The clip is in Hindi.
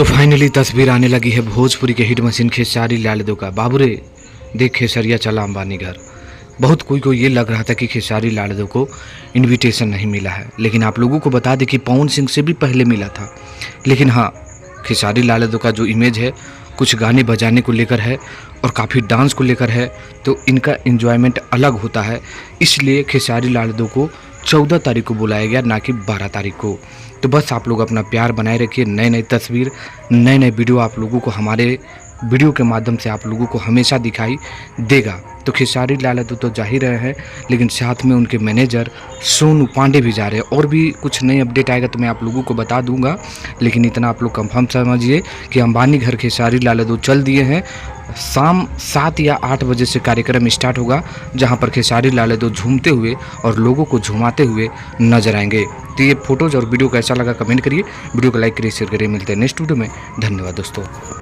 तो फाइनली तस्वीर आने लगी है भोजपुरी के हिट मशीन खेसारी लाल यादव का। बाबूरे देख खेसरिया चला अंबानी घर। बहुत कोई को ये लग रहा था कि खेसारी लाल यादव को इनविटेशन नहीं मिला है, लेकिन आप लोगों को बता दें कि पवन सिंह से भी पहले मिला था। लेकिन हाँ, खेसारी लाल यादव का जो इमेज है कुछ गाने बजाने को लेकर है और काफ़ी डांस को लेकर है, तो इनका एंजॉयमेंट अलग होता है। इसलिए खेसारी लाल यादव को 14 तारीख को बुलाया गया, ना कि 12 तारीख को। तो बस आप लोग अपना प्यार बनाए रखिए। नए नए तस्वीर, नए नए वीडियो आप लोगों को हमारे वीडियो के माध्यम से आप लोगों को हमेशा दिखाई देगा। तो खेसारी लाल यादव तो जा ही रहे हैं, लेकिन साथ में उनके मैनेजर सोनू पांडे भी जा रहे हैं। और भी कुछ नई अपडेट आएगा तो मैं आप लोगों को बता दूंगा, लेकिन इतना आप लोग कंफर्म समझिए कि अंबानी घर खेसारी लाल यादव चल दिए हैं। शाम 7 या 8 बजे से कार्यक्रम स्टार्ट होगा, जहां पर खेसारी लाल यादव झूमते हुए और लोगों को झुमाते हुए नजर आएंगे। तो ये फोटोज़ और वीडियो कैसा लगा कमेंट करिए, वीडियो को लाइक करिए, शेयर करिए। मिलते हैं नेक्स्ट वीडियो में। धन्यवाद दोस्तों।